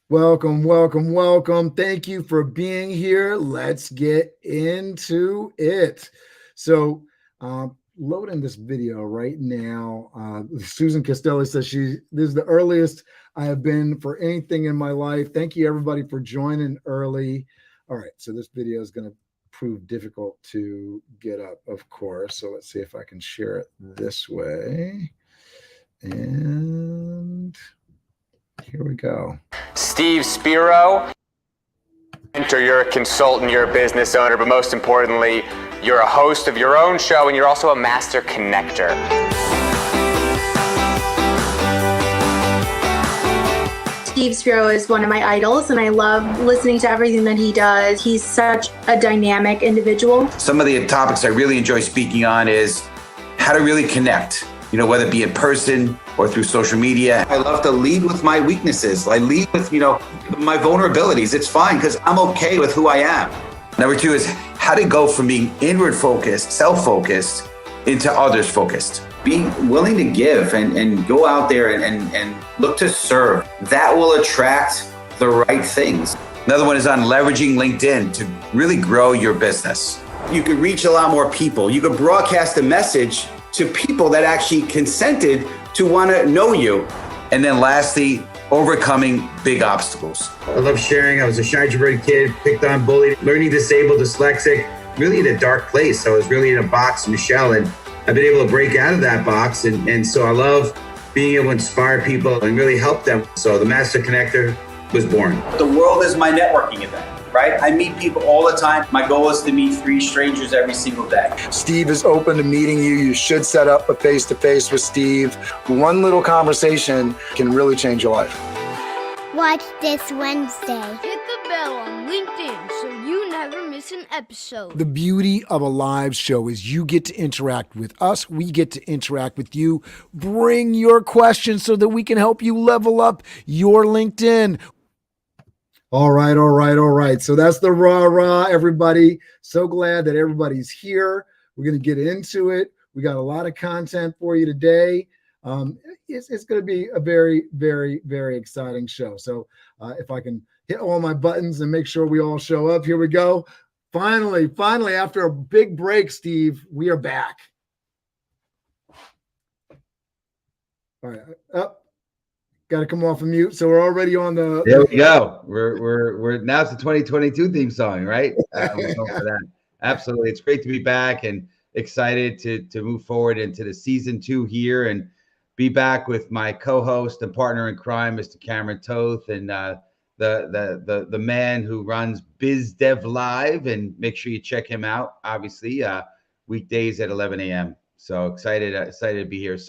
Welcome, welcome, welcome. Thank you for being here. Let's get into it. So, loading this video right now. Susan Castelli says this is the earliest I have been for anything in my life. Thank you, everybody, for joining early. All right, so this video is going to prove difficult to get up, of course. So let's see if I can share it this way. And here we go. Steve Spiro. You're a consultant, you're a business owner, but most importantly, you're a host of your own show and you're also a master connector. Steve Spiro is one of my idols, and I love listening to everything that he does. He's such a dynamic individual. Some of the topics I really enjoy speaking on is how to really connect, whether it be in person or through social media. I love to lead with my weaknesses. I lead with, my vulnerabilities. It's fine because I'm okay with who I am. Number two is how to go from being inward focused, self-focused, into others focused. Be willing to give and go out there and look to serve. That will attract the right things. Another one is on leveraging LinkedIn to really grow your business. You could reach a lot more people. You could broadcast a message to people that actually consented to want to know you. And then lastly, overcoming big obstacles. I love sharing. I was a shy, introverted kid, picked on, bullied, learning disabled, dyslexic, really in a dark place. I was really in a box in a shell, and I've been able to break out of that box. And so I love being able to inspire people and really help them. So the Master Connector was born. The world is my networking event. Right? I meet people all the time. My goal is to meet 3 strangers every single day. Steve is open to meeting you. You should set up a face-to-face with Steve. One little conversation can really change your life. Watch this Wednesday. Hit the bell on LinkedIn so you never miss an episode. The beauty of a live show is you get to interact with us. We get to interact with you. Bring your questions so that we can help you level up your LinkedIn. All right. So that's the rah, everybody. So glad that everybody's here. We're going to get into it. We got a lot of content for you today. It's going to be a very, very, very exciting show. So if I can hit all my buttons and make sure we all show up, here we go. Finally, after a big break, Steve, we are back. All right, up. Got to come off of mute. So we're already on the. There we go. We're now it's the 2022 theme song, right? We're going for that. Absolutely, it's great to be back and excited to move forward into the season 2 here and be back with my co-host and partner in crime, Mr. Cameron Toth, and the man who runs Biz Dev Live. And make sure you check him out. Obviously, weekdays at 11 a.m. So excited to be here.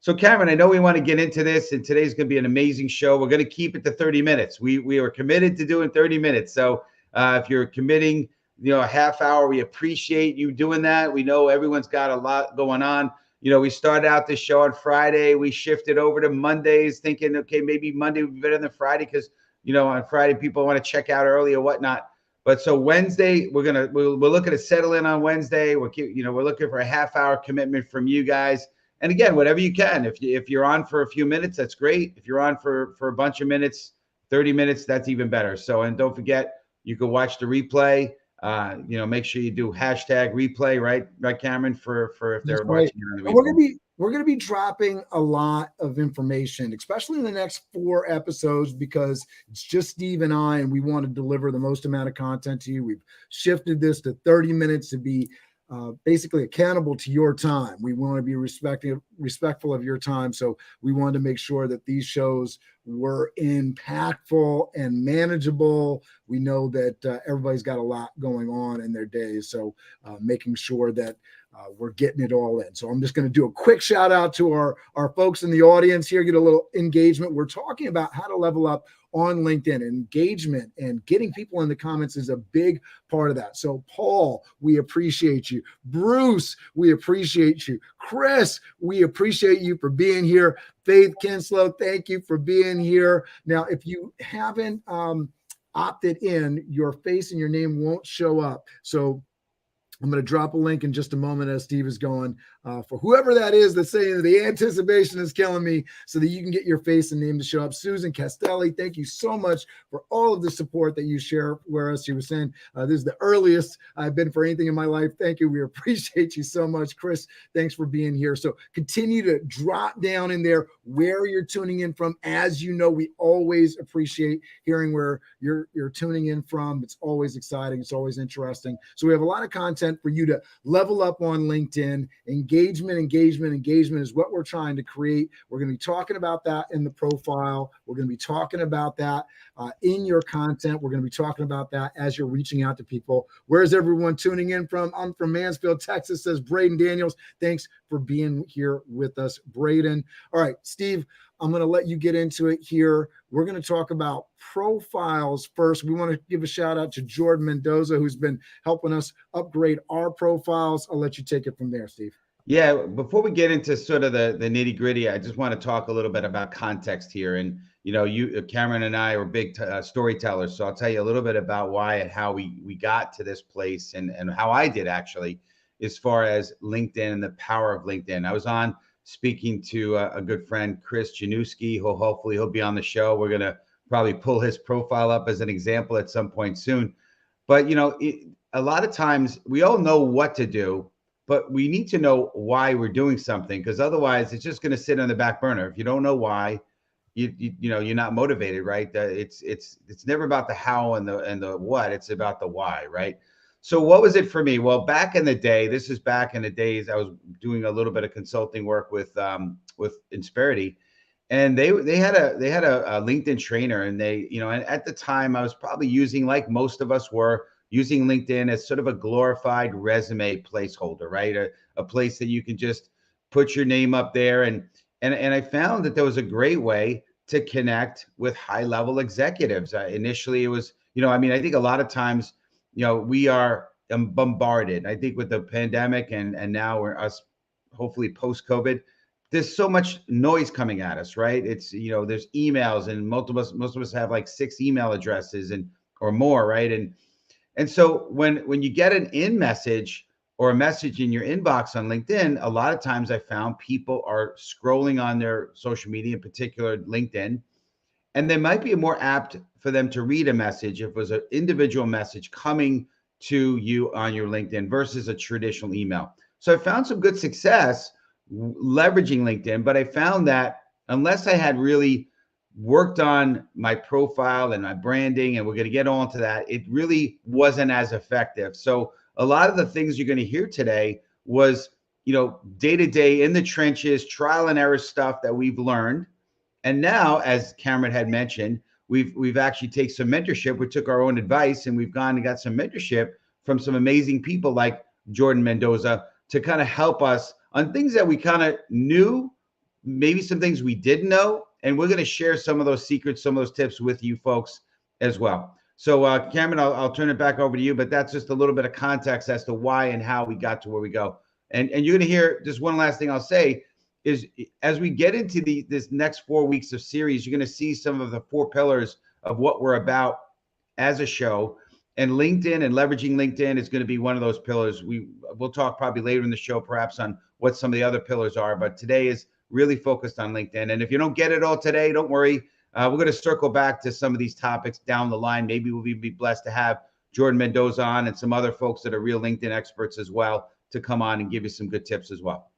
So Cameron, I know we want to get into this, and today's going to be an amazing show. We're going to keep it to 30 minutes. We are committed to doing 30 minutes. So if you're committing, a half hour, we appreciate you doing that. We know everyone's got a lot going on. We started out this show on Friday. We shifted over to Mondays thinking, okay, maybe Monday would be better than Friday because, on Friday people want to check out early or whatnot. But so Wednesday, we're looking to settle in on Wednesday. We're looking for a half hour commitment from you guys. And again, whatever you can. If you're on for a few minutes, that's great. If you're on for a bunch of minutes, 30 minutes, that's even better. So, and don't forget, you can watch the replay. Make sure you do #replay, right, Cameron, for if they're watching it on the replay. We're gonna be dropping a lot of information, especially in the next 4 episodes, because it's just Steve and I, and we want to deliver the most amount of content to you. We've shifted this to 30 minutes to be basically accountable to your time. We want to be respectful of your time. So we wanted to make sure that these shows were impactful and manageable. We know that everybody's got a lot going on in their days. So making sure that we're getting it all in. So I'm just going to do a quick shout out to our folks in the audience here, get a little engagement. We're talking about how to level up on LinkedIn. Engagement and getting people in the comments is a big part of that. So Paul, we appreciate you. Bruce, we appreciate you. Chris, we appreciate you for being here. Faith Kinslow, thank you for being here. Now, if you haven't opted in, your face and your name won't show up. So I'm going to drop a link in just a moment as Steve is going. for whoever that is that's saying the anticipation is killing me, so that you can get your face and name to show up. Susan Castelli, thank you so much for all of the support that you share with us. She was saying, this is the earliest I've been for anything in my life. Thank you. We appreciate you so much. Chris, thanks for being here. So continue to drop down in there where you're tuning in from. As you know, we always appreciate hearing where you're tuning in from. It's always exciting. It's always interesting. So we have a lot of content for you to level up on LinkedIn. Engagement is what we're trying to create. We're going to be talking about that in the profile. We're going to be talking about that in your content. We're going to be talking about that as you're reaching out to people. Where's everyone tuning in from? I'm from Mansfield, Texas, says Braden Daniels. Thanks for being here with us, Braden. All right, Steve, I'm going to let you get into it here. We're going to talk about profiles first. We want to give a shout out to Jordan Mendoza, who's been helping us upgrade our profiles. I'll let you take it from there, Steve. Yeah, before we get into sort of the nitty gritty, I just want to talk a little bit about context here. And, you know, Cameron and I are big storytellers. So I'll tell you a little bit about why and how we got to this place, and how I did actually, as far as LinkedIn and the power of LinkedIn. I was on speaking to a good friend, Chris Januski, who hopefully he'll be on the show. We're going to probably pull his profile up as an example at some point soon. But, you know, a lot of times we all know what to do, but we need to know why we're doing something, because otherwise it's just going to sit on the back burner. If you don't know why, you know, you're not motivated, right? It's never about the how and the what. It's about the why, right? So what was it for me? Well, back in the day, this is back in the days I was doing a little bit of consulting work with Insperity, and they had a LinkedIn trainer, and they, you know, and at the time I was probably using, like most of us were, using LinkedIn as sort of a glorified resume placeholder, right? A place that you can just put your name up there. And I found that there was a great way to connect with high-level executives. Initially, it was, you know, I mean, I think a lot of times, you know, we are bombarded. I think with the pandemic and now we're us, hopefully post-COVID, there's so much noise coming at us, right? It's, you know, there's emails, and most of us have like 6 email addresses or more, right? And so when you get an in message or a message in your inbox on LinkedIn, a lot of times I found people are scrolling on their social media, in particular LinkedIn, and they might be more apt for them to read a message if it was an individual message coming to you on your LinkedIn versus a traditional email. So I found some good success leveraging LinkedIn, but I found that unless I had really worked on my profile and my branding, and we're going to get on to that, it really wasn't as effective. So a lot of the things you're going to hear today was, you know, day-to-day in the trenches, trial and error stuff that we've learned. And now, as Cameron had mentioned, we've actually taken some mentorship. We took our own advice, and we've gone and got some mentorship from some amazing people like Jordan Mendoza to kind of help us on things that we kind of knew, maybe some things we didn't know. And we're going to share some of those secrets, some of those tips with you folks as well. So Cameron, I'll turn it back over to you, but that's just a little bit of context as to why and how we got to where we go. And you're going to hear just one last thing I'll say is, as we get into this next 4 weeks of series, you're going to see some of the 4 pillars of what we're about as a show. And LinkedIn and leveraging LinkedIn is going to be one of those pillars. We'll talk probably later in the show, perhaps, on what some of the other pillars are, but today is really focused on LinkedIn. And if you don't get it all today, don't worry. We're going to circle back to some of these topics down the line. Maybe we'll be blessed to have Jordan Mendoza on and some other folks that are real LinkedIn experts as well to come on and give you some good tips as well.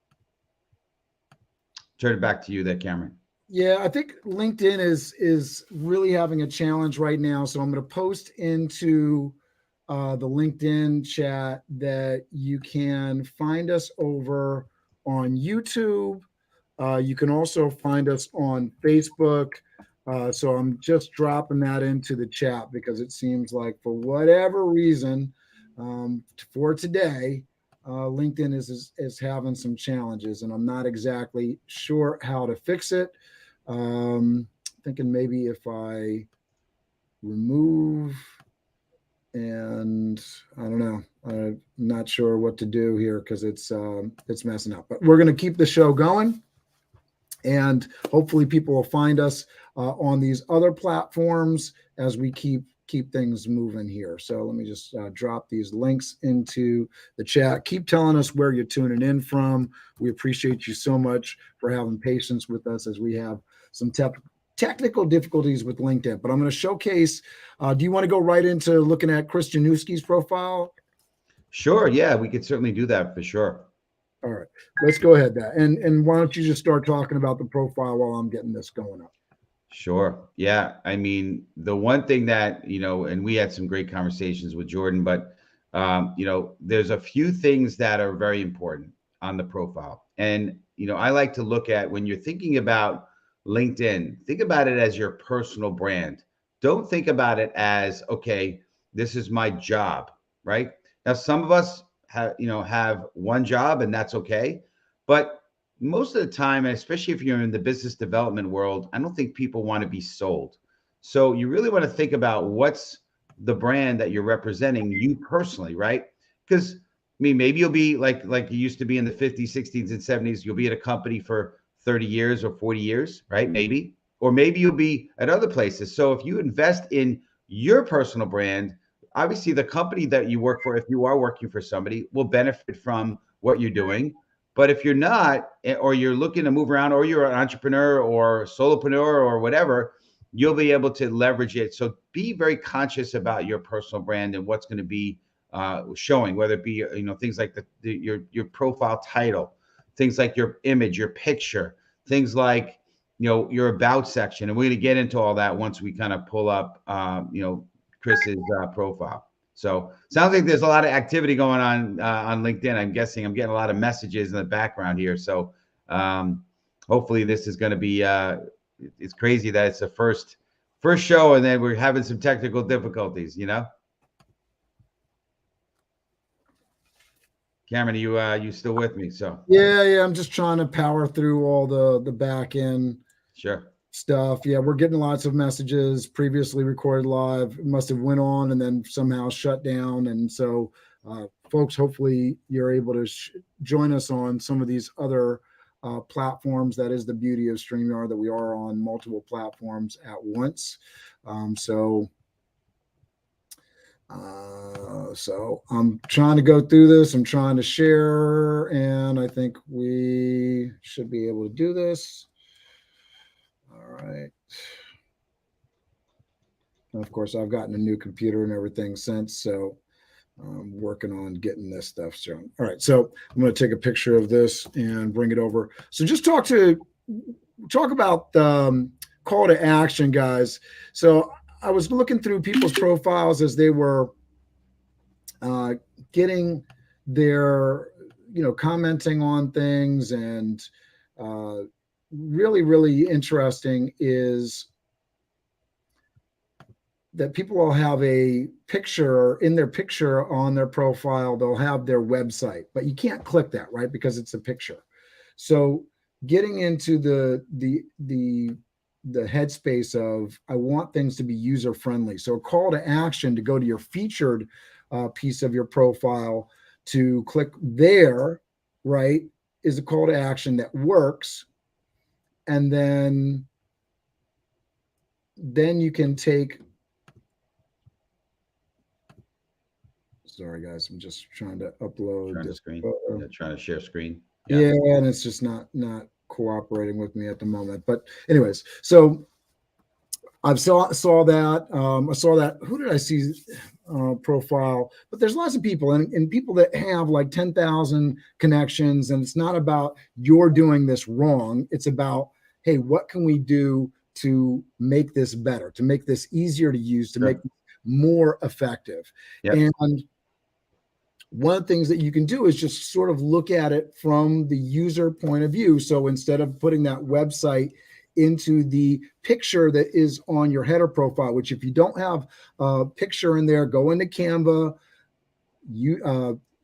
Turn it back to you there, Cameron. Yeah, I think LinkedIn is really having a challenge right now. So I'm going to post into the LinkedIn chat that you can find us over on YouTube. You can also find us on Facebook. So I'm just dropping that into the chat because it seems like for whatever reason, for today, LinkedIn is having some challenges, and I'm not exactly sure how to fix it. Thinking maybe if I remove, and I don't know, I'm not sure what to do here because it's messing up. But we're going to keep the show going. And hopefully people will find us on these other platforms as we keep keep things moving here. So let me just drop these links into the chat. Keep telling us where you're tuning in from. We appreciate you so much for having patience with us as we have some technical difficulties with LinkedIn. But I'm going to showcase. Do you want to go right into looking at Chris Januski's profile? Sure. Yeah, we could certainly do that for sure. All right, let's go ahead. And why don't you just start talking about the profile while I'm getting this going up? Sure. Yeah. I mean, the one thing that, and we had some great conversations with Jordan, but, there's a few things that are very important on the profile. And, I like to look at when you're thinking about LinkedIn, think about it as your personal brand. Don't think about it as, okay, this is my job, right? Now, some of us have one job and that's okay. But most of the time, and especially if you're in the business development world, I don't think people want to be sold. So you really want to think about what's the brand that you're representing, you personally, right? Because maybe you'll be like you used to be in the 50s, 60s, and 70s. You'll be at a company for 30 years or 40 years, right? Maybe. Or maybe you'll be at other places. So if you invest in your personal brand, obviously the company that you work for, if you are working for somebody, will benefit from what you're doing. But if you're not, or you're looking to move around, or you're an entrepreneur or solopreneur or whatever, you'll be able to leverage it. So be very conscious about your personal brand and what's going to be showing, whether it be things like your profile title, things like your image, your picture, things like your about section. And we're going to get into all that once we kind of pull up Chris's profile. So sounds like there's a lot of activity going on LinkedIn. I'm guessing I'm getting a lot of messages in the background here. So hopefully this is going to be, it's crazy that it's the first show and then we're having some technical difficulties, Cameron, you still with me? So yeah, I'm just trying to power through all the back end stuff. Yeah, we're getting lots of messages. Previously recorded live, it must have went on and then somehow shut down. And so folks, hopefully you're able to join us on some of these other platforms. That is the beauty of StreamYard, that we are on multiple platforms at once. So I'm trying to go through this. I'm trying to share, and I think we should be able to do this. All right. And of course, I've gotten a new computer and everything since, so I'm working on getting this stuff shown. All right, so I'm going to take a picture of this and bring it over. So just talk about call to action, guys. So I was looking through people's profiles as they were getting their, commenting on things, and really, really interesting is that people will have a picture in their picture on their profile. They'll have their website, but you can't click that, right? Because it's a picture. So getting into the headspace of, I want things to be user friendly. So a call to action to go to your featured piece of your profile to click there, right, is a call to action that works. And then you can take, sorry guys, I'm just trying to upload this screen. Yeah, trying to share screen. Yeah, and it's just not cooperating with me at the moment. But anyways, so I saw that. I saw that. Who did I see profile? But there's lots of people and people that have like 10,000 connections. And it's not about you're doing this wrong. It's about, hey, what can we do to make this better, to make this easier to use, to make it more effective? Yep. And one of the things that you can do is just sort of look at it from the user point of view. So instead of putting that website into the picture that is on your header profile, which if you don't have a picture in there, go into Canva,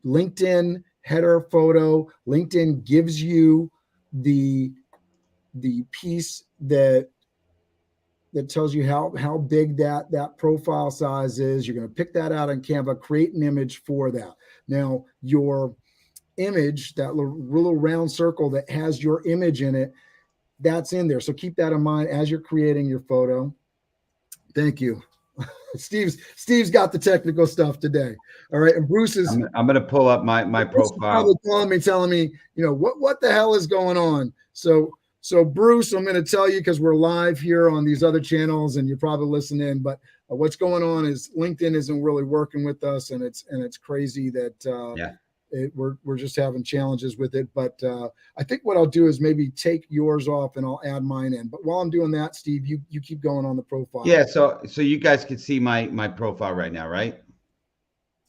LinkedIn header photo. LinkedIn gives you the piece that tells you how big that profile size is. You're going to pick that out on Canva, create an image for that. Now, your image, that little round circle that has your image in it, that's in there. So keep that in mind as you're creating your photo. Thank you. Steve's got the technical stuff today. All right. And Bruce is I'm going to pull up my Bruce is profile. probably calling me, telling me, what the hell is going on. So Bruce, I'm going to tell you, because we're live here on these other channels and you're probably listening, but what's going on is LinkedIn isn't really working with us, and it's crazy that we're just having challenges with it. But I think what I'll do is maybe take yours off and I'll add mine in. But while I'm doing that, Steve, you keep going on the profile. Yeah, so you guys can see my profile right now, right?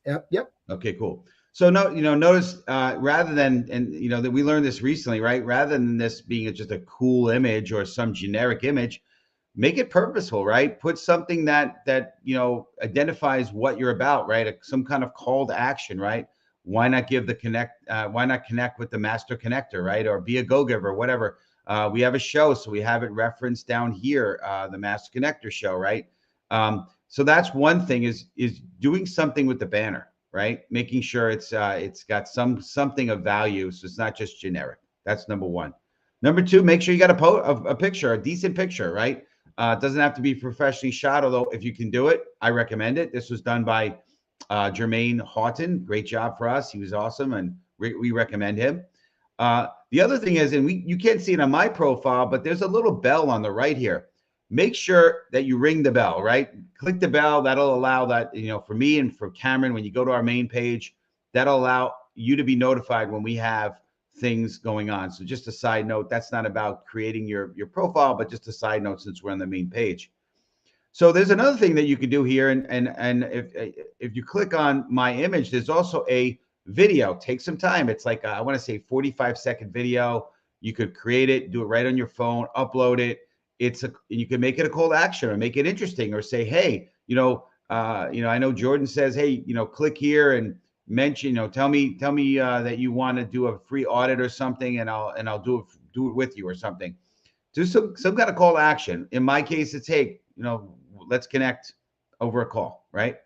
Yep. Okay, cool. So notice rather than, and that we learned this recently, right? Rather than this being just a cool image or some generic image, make it purposeful, right? Put something that identifies what you're about, right? Some kind of call to action, right? Why not why not connect with the master connector, right? Or be a go-giver, whatever. We have a show, so we have it referenced down here, the master connector show, right? So that's one thing, is doing something with the banner, right? Making sure it's got something of value, so it's not just generic. That's number one. Number two, make sure you got a picture, a decent picture, right? It doesn't have to be professionally shot, although if you can do it, I recommend it. This was done by Jermaine Houghton. Great job for us. He was awesome, and we recommend him. The other thing is, and you can't see it on my profile, but there's a little bell on the right here. Make sure that you ring the bell, right? Click the bell. That'll allow that, for me and for Cameron, when you go to our main page, that'll allow you to be notified when we have things going on. So just a side note, that's not about creating your profile, but just a side note since we're on the main page. So there's another thing that you can do here. And if you click on my image, there's also a video. Take some time. It's like, I want to say 45-second video. You could create it, do it right on your phone, upload it. You can make it a call to action or make it interesting, or say, hey, I know Jordan says, hey, click here and mention, tell me that you want to do a free audit or something, and I'll do it with you or something. Do some kind of call to action. In my case, it's, hey, let's connect over a call, right?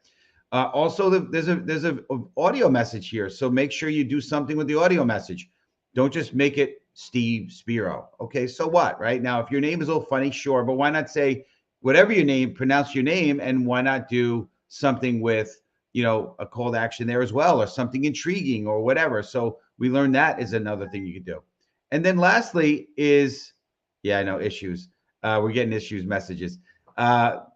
Also, there's a audio message here, so make sure you do something with the audio message. Don't just make it Steve Spiro. Okay, so what, right? Now, if your name is a little funny, sure, but why not say whatever your name, pronounce your name, and why not do something with, a call to action there as well, or something intriguing or whatever. So we learned that is another thing you could do. And then lastly is, I know, issues. We're getting issues messages. No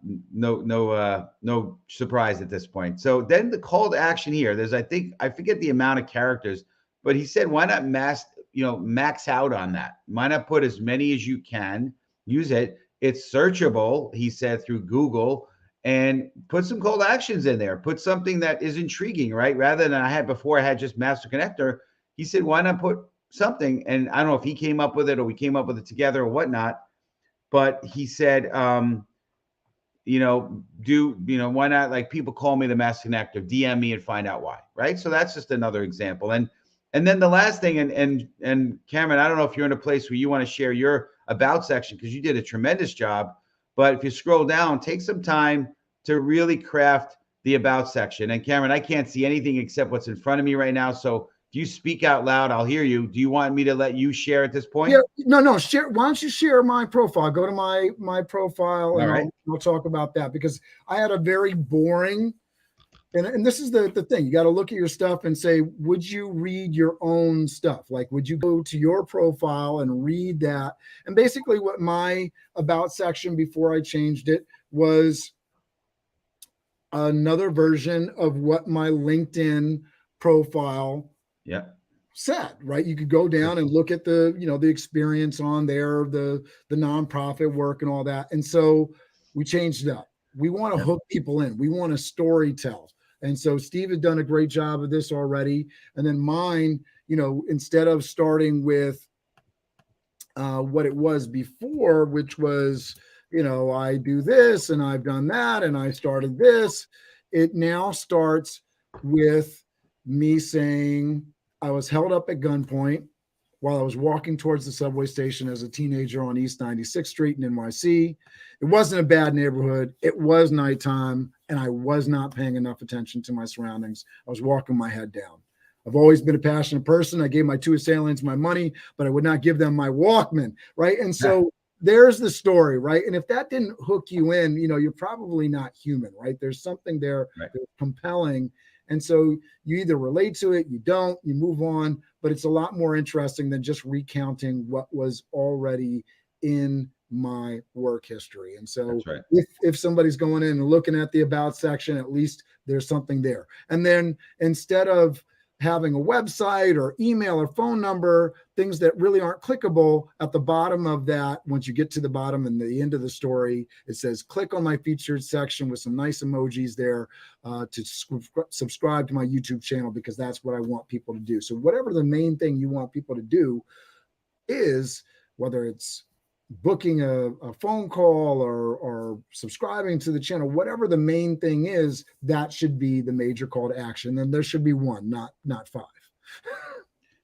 surprise at this point. So then the call to action here, there's, I forget the amount of characters, but he said, why not max out on that? Why not put as many as you can, use it. It's searchable, he said, through Google, and put some call to actions in there. Put something that is intriguing, right? Rather than I had just master connector. He said, why not put something? And I don't know if he came up with it or we came up with it together or whatnot, but he said, why not, like, people call me the master connector, DM me and find out why, right? So that's just another example. And then the last thing, and Cameron, I don't know if you're in a place where you want to share your about section, because you did a tremendous job, but if you scroll down, take some time to really craft the about section. And Cameron, I can't see anything except what's in front of me right now. So if you speak out loud, I'll hear you. Do you want me to let you share at this point? Yeah, no, share. Why don't you share my profile? Go to my profile, and right. we'll talk about that, because I had a very boring, and this is the thing. You got to look at your stuff and say, would you read your own stuff? Like, would you go to your profile and read that? And basically what my about section before I changed it was another version of what my LinkedIn profile said, right? You could go down and look at the experience on there, the nonprofit work and all that. And so we changed it up. We want to hook people in. We want to story tell. And so Steve had done a great job of this already. And then mine, instead of starting with what it was before, which was, I do this and I've done that and I started this, it now starts with me saying I was held up at gunpoint while I was walking towards the subway station as a teenager on East 96th Street in NYC. It wasn't a bad neighborhood. It was nighttime, and I was not paying enough attention to my surroundings. I was walking my head down. I've always been a passionate person. I gave my two assailants my money, but I would not give them my Walkman, right? And so there's the story, right? And if that didn't hook you in, you're probably not human, right? There's something there Right. that's compelling. And so you either relate to it, you don't, you move on, but it's a lot more interesting than just recounting what was already in my work history. And so Right. if somebody's going in and looking at the about section, at least there's something there. And then instead of having a website or email or phone number, things that really aren't clickable, at the bottom of that, once you get to the bottom and the end of the story, it says, click on my featured section with some nice emojis there to subscribe to my YouTube channel, because that's what I want people to do. So whatever the main thing you want people to do is, whether it's booking a phone call or subscribing to the channel, whatever the main thing is, that should be the major call to action. Then there should be one, not five.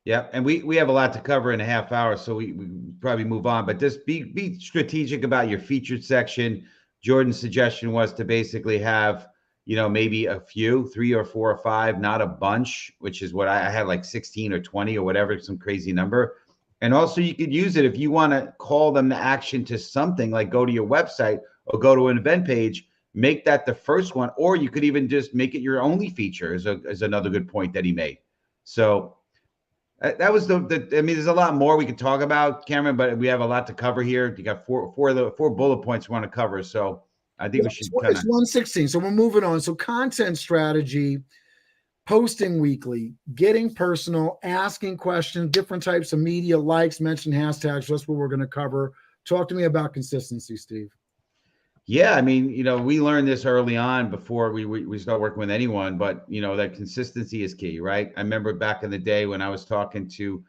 Yeah, and we have a lot to cover in a half hour, so we probably move on. But just be strategic about your featured section. Jordan's suggestion was to basically have, maybe a few, 3 or 4 or 5, not a bunch, which is what I had, like 16 or 20 or whatever, some crazy number. And also you could use it if you want to call them to action to something, like go to your website or go to an event page, make that the first one, or you could even just make it your only feature is another good point that he made. So that was I mean, there's a lot more we could talk about, Cameron, but we have a lot to cover here. You got four bullet points we want to cover. So I think we should kind of. It's 116. So we're moving on. So content strategy, posting weekly, getting personal, asking questions, different types of media, likes, mention hashtags. That's what we're going to cover. Talk to me about consistency, Steve. Yeah, I mean, we learned this early on before we start working with anyone, but that consistency is key, right? I remember back in the day when I was talking to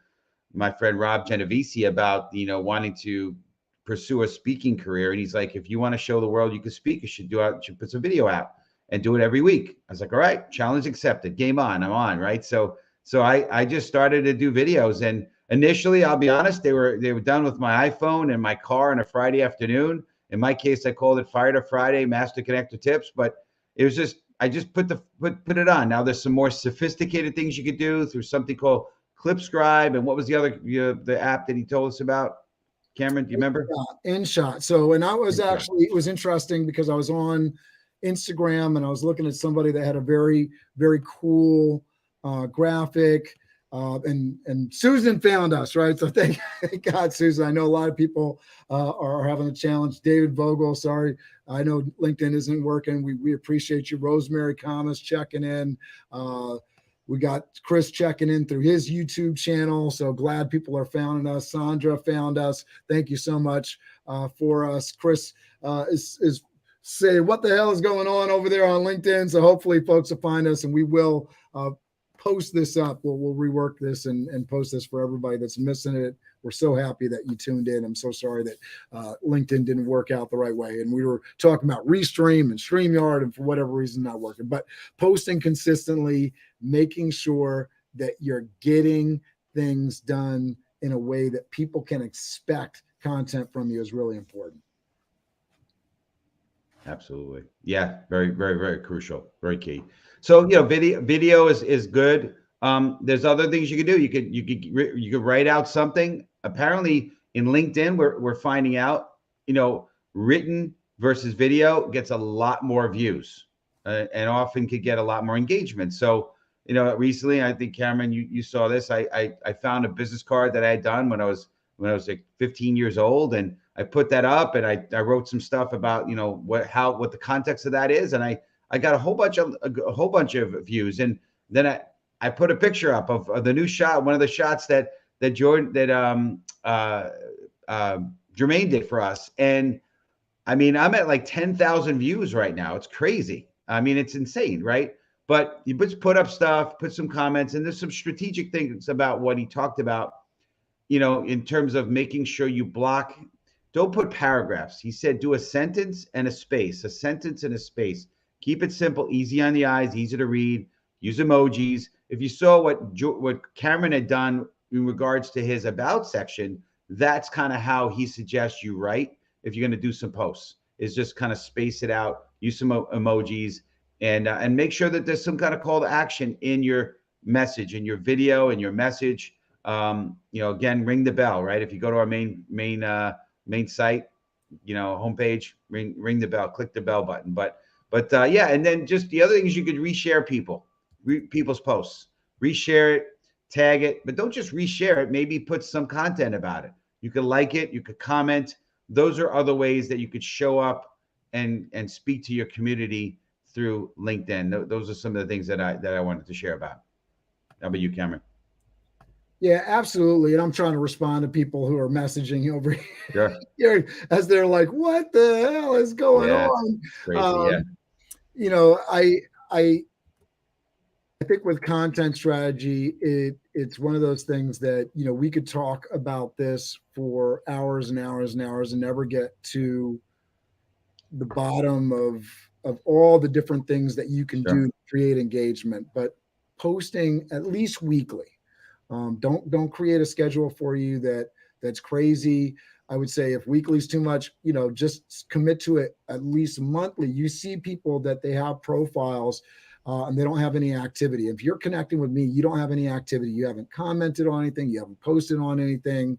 my friend Rob Genovese about, wanting to pursue a speaking career. And he's like, if you want to show the world you can speak, you should put some video out and do it every week. I was like, all right, challenge accepted, game on, I'm on, right? So I just started to do videos, and initially, I'll be honest, they were done with my iPhone and my car on a Friday afternoon. In my case, I called it Fire to Friday Master Connector Tips, but it was just, I just put it on. Now there's some more sophisticated things you could do through something called Clipscribe. And what was the other, the app that he told us about? Cameron, do you remember? InShot. So, and I was actually, it was interesting because I was on Instagram and I was looking at somebody that had a very, very cool graphic. And Susan found us, right? So thank God, Susan. I know a lot of people are having a challenge. David Vogel, sorry. I know LinkedIn isn't working. We appreciate you. Rosemary Thomas checking in. We got Chris checking in through his YouTube channel. So glad people are finding us. Sandra found us. Thank you so much for us. Chris is saying, what the hell is going on over there on LinkedIn? So hopefully folks will find us, and we will post this up. We'll rework this and post this for everybody that's missing it. We're so happy that you tuned in. I'm so sorry that LinkedIn didn't work out the right way. And we were talking about Restream and StreamYard, and for whatever reason, not working. But posting consistently, making sure that you're getting things done in a way that people can expect content from you is really important. Absolutely. Yeah. Very, very, very crucial. Very key. So, video is good. There's other things you can do. You could write out something. Apparently in LinkedIn, we're finding out, written versus video gets a lot more views and often could get a lot more engagement. So, recently, I think, Cameron, you saw this. I found a business card that I had done when I was like 15 years old, and I put that up, and I wrote some stuff about, what the context of that is. And I got a whole bunch of views. And then I put a picture up of the new shot, one of the shots that Jermaine did for us. And I mean, I'm at like 10,000 views right now. It's crazy. I mean, it's insane, right? But you just put up stuff, put some comments, and there's some strategic things about what he talked about, in terms of making sure you block. Don't put paragraphs. He said, do a sentence and a space, a sentence and a space. Keep it simple, easy on the eyes, easy to read. Use emojis. If you saw what Cameron had done in regards to his about section, that's kind of how he suggests you write if you're going to do some posts, is just kind of space it out, use some emojis, and make sure that there's some kind of call to action in your message, in your video, in your message. Again, ring the bell, right? If you go to our main main site, homepage, ring the bell, click the bell button. But yeah, and then just the other thing is you could reshare people's posts, reshare it, tag it, but don't just reshare it. Maybe put some content about it. You could like it, you could comment. Those are other ways that you could show up and speak to your community through LinkedIn. Those are some of the things that I wanted to share about. How about you, Cameron? Yeah, absolutely. And I'm trying to respond to people who are messaging over Sure. here as they're like, what the hell is going on? Crazy, I think with content strategy, it's one of those things that, we could talk about this for hours and hours and hours and never get to the bottom of all the different things that you can do to create engagement. But posting at least weekly. Don't create a schedule for you that's crazy. I would say if weekly is too much, just commit to it at least monthly. You see people that they have profiles and they don't have any activity. If you're connecting with me, you don't have any activity. You haven't commented on anything. You haven't posted on anything.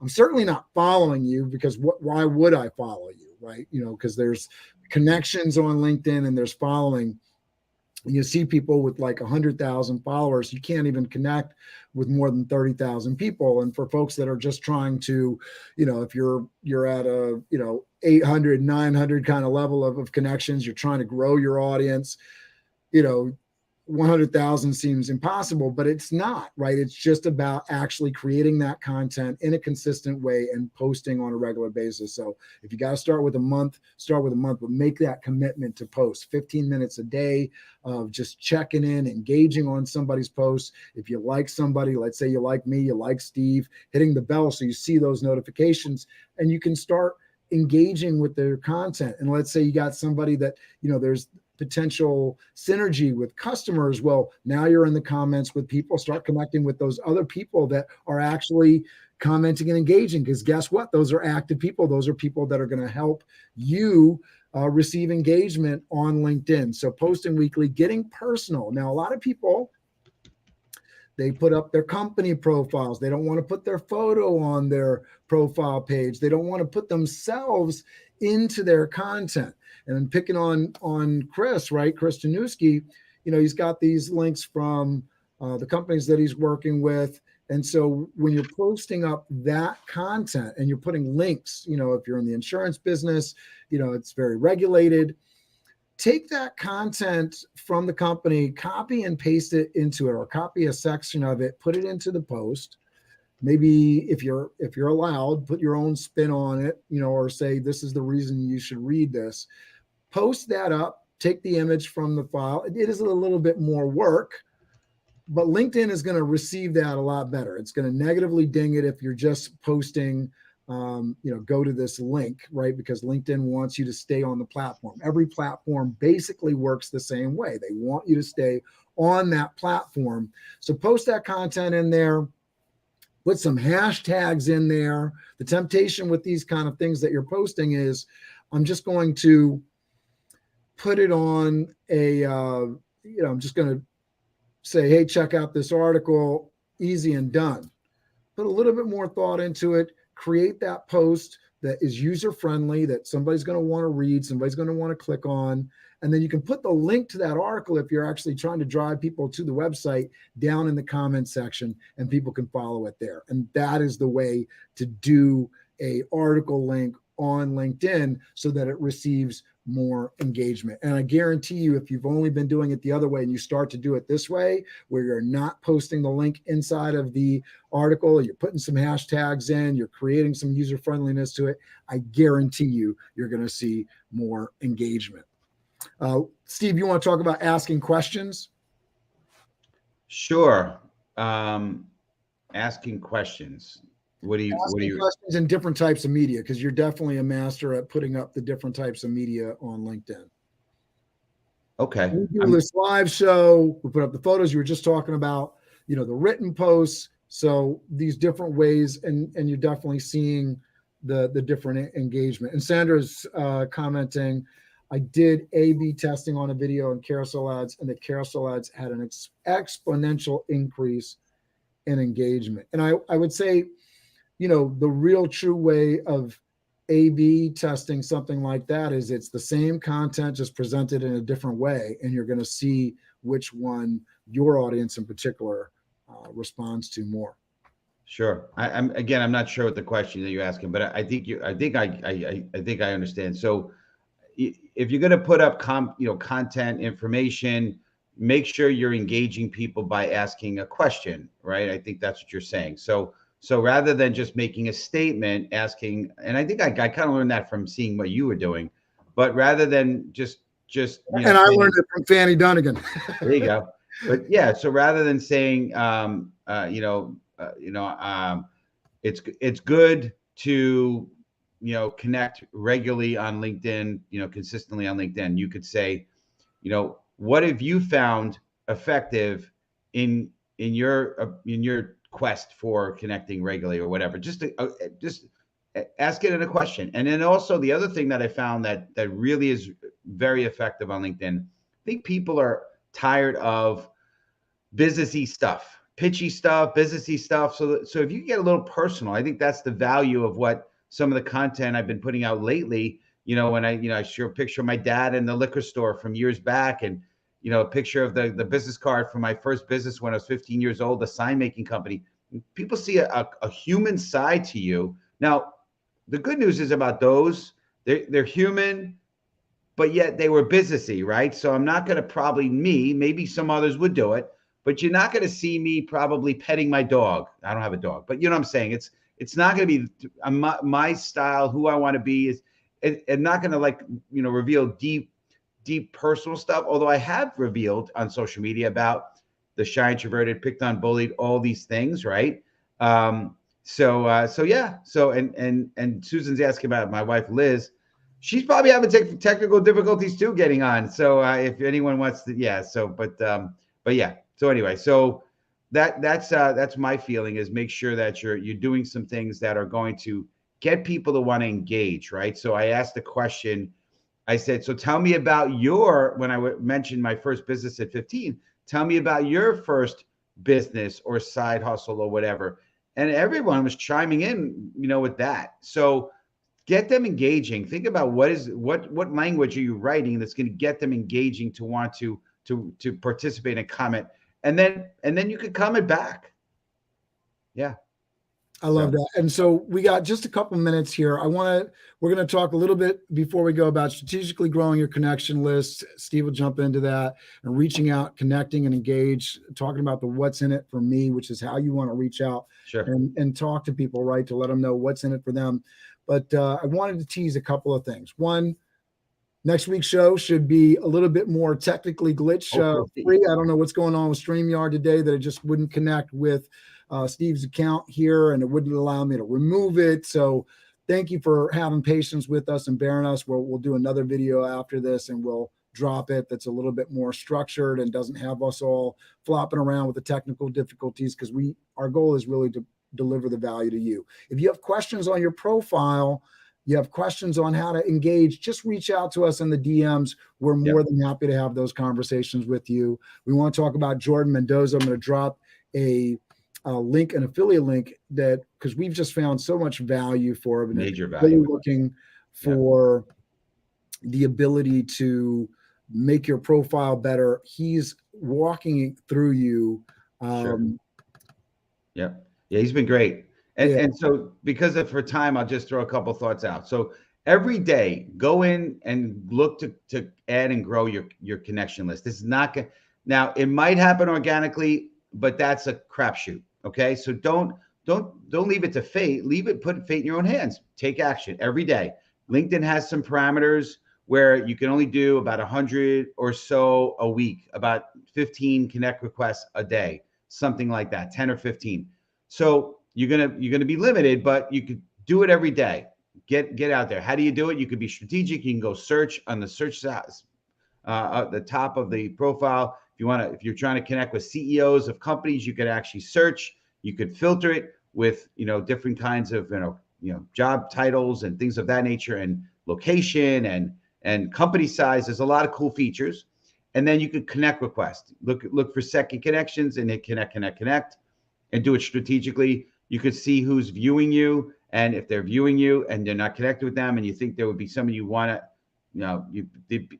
I'm certainly not following you because why would I follow you, right? Because there's connections on LinkedIn and there's following. You see people with like 100,000 followers. You can't even connect with more than 30,000 people. And for folks that are just trying to, if you're at a, 800, 900 kind of level of connections, you're trying to grow your audience, 100,000 seems impossible, but it's not, right? It's just about actually creating that content in a consistent way and posting on a regular basis. So if you got to start with a month, but make that commitment to post 15 minutes a day of just checking in, engaging on somebody's posts. If you like somebody, let's say you like me, you like Steve, hitting the bell so you see those notifications and you can start engaging with their content. And let's say you got somebody that, there's potential synergy with customers. Well, now you're in the comments with people, start connecting with those other people that are actually commenting and engaging. Because guess what? Those are active people. Those are people that are going to help you receive engagement on LinkedIn. So posting weekly, getting personal. Now, a lot of people, they put up their company profiles. They don't want to put their photo on their profile page. They don't want to put themselves into their content. And I'm picking on Chris, right? Chris Januski, he's got these links from the companies that he's working with. And so when you're posting up that content and you're putting links, if you're in the insurance business, it's very regulated. Take that content from the company, copy and paste it into it, or copy a section of it, put it into the post. Maybe if you're allowed, put your own spin on it, or say, this is the reason you should read this. Post that up, take the image from the file. It is a little bit more work, but LinkedIn is going to receive that a lot better. It's going to negatively ding it if you're just posting, go to this link, right? Because LinkedIn wants you to stay on the platform. Every platform basically works the same way. They want you to stay on that platform. So post that content in there. Put some hashtags in there. The temptation with these kind of things that you're posting is, I'm just going to put it on I'm just going to say, hey, check out this article, easy and done. Put a little bit more thought into it. Create that post that is user-friendly, that somebody's going to want to read, somebody's going to want to click on. And then you can put the link to that article if you're actually trying to drive people to the website down in the comment section, and people can follow it there. And that is the way to do a article link on LinkedIn so that it receives more engagement. And I guarantee you, if you've only been doing it the other way and you start to do it this way, where you're not posting the link inside of the article, you're putting some hashtags in, you're creating some user friendliness to it, I guarantee you're going to see more engagement. Steve, you want to talk about asking questions? Sure. Asking questions. What do you questions in different types of media? Because you're definitely a master at putting up the different types of media on LinkedIn. Okay. We do this live show. We put up the photos you were just talking about, the written posts. So these different ways, and you're definitely seeing the different engagement. And Sandra's commenting, I did A/B testing on a video and carousel ads, and the carousel ads had an exponential increase in engagement. And I would say, the real true way of A/B testing something like that is it's the same content just presented in a different way, and you're going to see which one your audience in particular responds to more. Sure. I'm not sure what the question that you're asking, but I think I think I understand. So if you're going to put up content information, make sure you're engaging people by asking a question, right? I think that's what you're saying. So rather than just making a statement, asking, and I think I kind of learned that from seeing what you were doing, but rather than just and I learned it from Fanny Dunnigan. There you go. But yeah, so rather than saying, it's good to, connect regularly on LinkedIn, consistently on LinkedIn. You could say, what have you found effective in your quest for connecting regularly or whatever? Just ask it in a question. And then also the other thing that I found that really is very effective on LinkedIn, I think people are tired of businessy stuff, pitchy stuff, businessy stuff. So if you get a little personal, I think that's the value of what some of the content I've been putting out lately. When I show a picture of my dad in the liquor store from years back, and a picture of the business card from my first business when I was 15 years old, the sign making company. People see a human side to you. Now, the good news is about those, they're human, but yet they were businessy, right? So I'm not going to maybe some others would do it, but you're not going to see me probably petting my dog. I don't have a dog, but you know what I'm saying? It's not going to be my style, who I want to be is, and not going to reveal deep personal stuff. Although I have revealed on social media about the shy, introverted, picked on, bullied, all these things, right? So yeah. So and Susan's asking about my wife Liz. She's probably having technical difficulties too getting on. So if anyone wants to, yeah. So but yeah. So anyway, so that's my feeling is make sure that you're doing some things that are going to get people to want to engage, right? So I asked the question. I said, so tell me about when I mentioned my first business at 15, tell me about your first business or side hustle or whatever. And everyone was chiming in, with that. So get them engaging. Think about what language are you writing that's going to get them engaging to want to participate and comment. And then you could comment back. Yeah. I love that. And so we got just a couple minutes here. We're going to talk a little bit before we go about strategically growing your connection list. Steve will jump into that, and reaching out, connecting and engage, talking about the what's in it for me, which is how you want to reach out and talk to people, right? To let them know what's in it for them. But I wanted to tease a couple of things. One, next week's show should be a little bit more technically glitch free. I don't know what's going on with StreamYard today, that it just wouldn't connect with Steve's account here, and it wouldn't allow me to remove it. So thank you for having patience with us and bearing us. We'll do another video after this, and we'll drop it that's a little bit more structured and doesn't have us all flopping around with the technical difficulties, because our goal is really to deliver the value to you. If you have questions on your profile, you have questions on how to engage, just reach out to us in the DMs. We're more than happy to have those conversations with you. We want to talk about Jordan Mendoza. I'm going to drop a link, an affiliate link, that because we've just found so much value for him. Major value. Really looking for the ability to make your profile better. He's walking through you. Yeah, he's been great. And so because for time, I'll just throw a couple thoughts out. So every day, go in and look to add and grow your connection list. This is not going now. It might happen organically, but that's a crapshoot. Okay, so don't leave it to fate. Put fate in your own hands. Take action every day. LinkedIn has some parameters where you can only do about 100 or so a week, about 15 connect requests a day, something like that, 10 or 15. So you're gonna be limited, but you could do it every day. Get out there. How do you do it? You could be strategic. You can go search on the search size, at the top of the profile. If you're trying to connect with CEOs of companies, you could actually search. You could filter it with different kinds of job titles and things of that nature, and location and company size. There's a lot of cool features. And then you could connect request. Look for second connections and hit connect, and do it strategically. You could see who's viewing you And if they're viewing you and they're not connected with them, and you think there would be somebody you want to,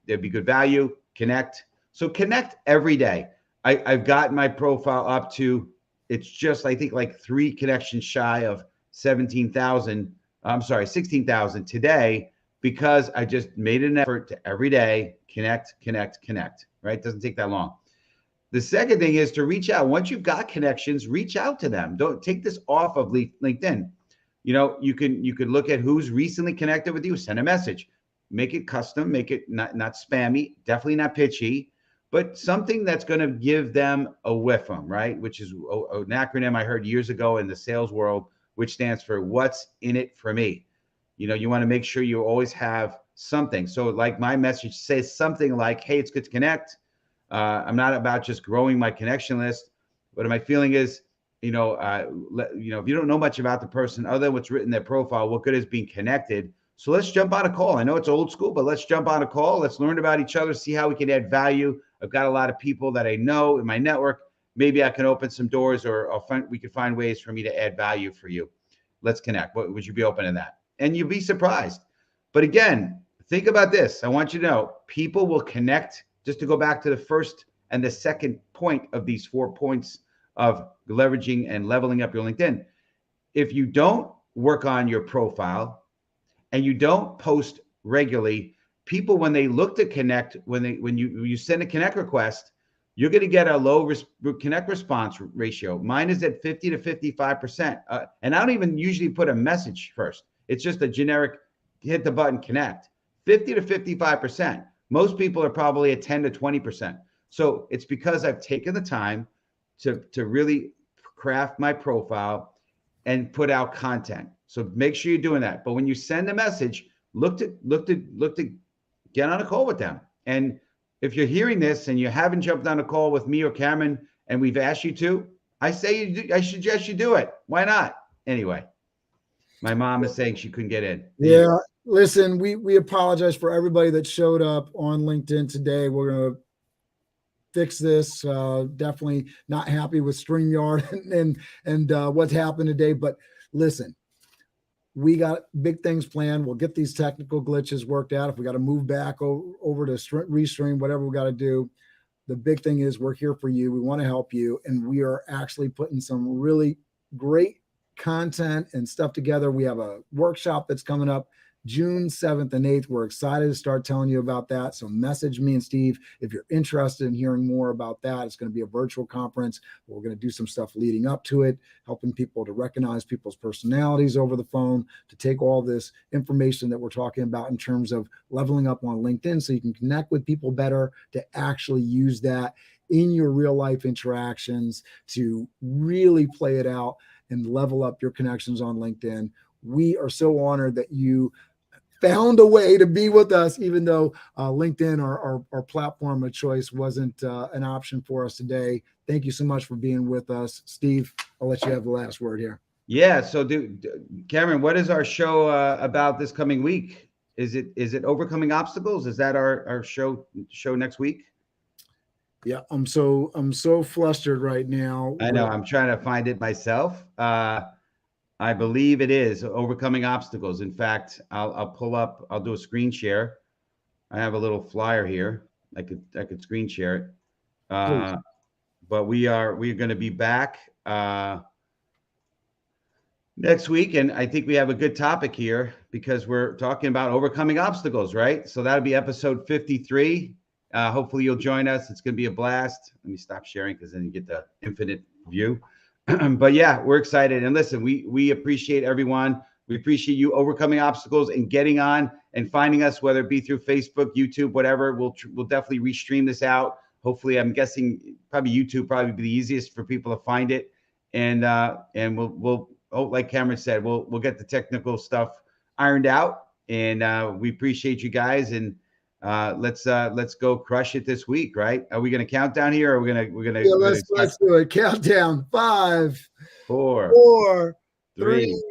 there'd be good value, connect. So connect every day. I've gotten my profile up to, it's just, I think, like 3 connections shy of 16,000 today, because I just made an effort to every day connect, right? It doesn't take that long. The second thing is to reach out. Once you've got connections, reach out to them. Don't take this off of LinkedIn. You can look at who's recently connected with you, send a message, make it custom, make it not spammy, definitely not pitchy, but something that's going to give them a whiffum, right? Which is an acronym I heard years ago in the sales world, which stands for what's in it for me. You want to make sure you always have something. So like my message says something like, hey, it's good to connect. I'm not about just growing my connection list. What my feeling is, if you don't know much about the person other than what's written in their profile, what good is being connected? So let's jump on a call. I know it's old school, but let's jump on a call. Let's learn about each other, see how we can add value. I've got a lot of people that I know in my network. Maybe I can open some doors, or we can find ways for me to add value for you. Let's connect. Would you be open to that? And you'll be surprised. But again, think about this. I want you to know people will connect. Just to go back to the first and the second point of these 4 points of leveraging and leveling up your LinkedIn. If you don't work on your profile and you don't post regularly, people, when they look to connect, when you send a connect request, you're going to get a low connect response ratio. Mine is at 50 to 55%. And I don't even usually put a message first. It's just a generic hit the button connect. 50 to 55%. Most people are probably at 10 to 20%. So it's because I've taken the time to really craft my profile and put out content. So make sure you're doing that. But when you send a message, look to get on a call with them. And if you're hearing this and you haven't jumped on a call with me or Cameron and we've asked you to, I suggest you do it. Why not? Anyway, my mom is saying she couldn't get in. Yeah. Listen, we apologize for everybody that showed up on LinkedIn today. We're going to fix this. Definitely not happy with StreamYard and what's happened today. But listen, we got big things planned. We'll get these technical glitches worked out. If we got to move back over to restream, whatever we got to do. The big thing is we're here for you. We want to help you. And we are actually putting some really great content and stuff together. We have a workshop that's coming up June 7th and 8th. We're excited to start telling you about that. So message me and Steve if you're interested in hearing more about that. It's going to be a virtual conference. We're going to do some stuff leading up to it, helping people to recognize people's personalities over the phone, to take all this information that we're talking about in terms of leveling up on LinkedIn so you can connect with people better, to actually use that in your real life interactions, to really play it out and level up your connections on LinkedIn. We are so honored that you found a way to be with us, even though LinkedIn, our platform of choice, wasn't an option for us today. Thank you so much for being with us. Steve, I'll let you have the last word here. Yeah. So Cameron, what is our show about this coming week? Is it overcoming obstacles? Is that our show next week? Yeah, I'm so flustered right now. I know. I'm trying to find it myself. I believe it is overcoming obstacles. In fact, I'll pull up. I'll do a screen share. I have a little flyer here. I could screen share it. But we're going to be back next week, and I think we have a good topic here because we're talking about overcoming obstacles, right? So that'll be episode 53. Hopefully you'll join us. It's going to be a blast. Let me stop sharing because then you get the infinite view. But yeah, we're excited. And listen, we appreciate everyone. We appreciate you overcoming obstacles and getting on and finding us, whether it be through Facebook, YouTube, whatever. We'll definitely restream this out. Hopefully, I'm guessing probably YouTube probably be the easiest for people to find it. And we'll like Cameron said, we'll get the technical stuff ironed out. And we appreciate you guys. And let's go crush it this week, right? Are we going to count down here? Or we're gonna let's do it. Countdown. 5, 4, 4, 3,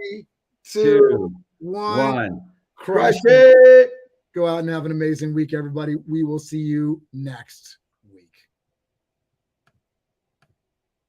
2, 1. Crush it. Go out and have an amazing week, everybody. We will see you next.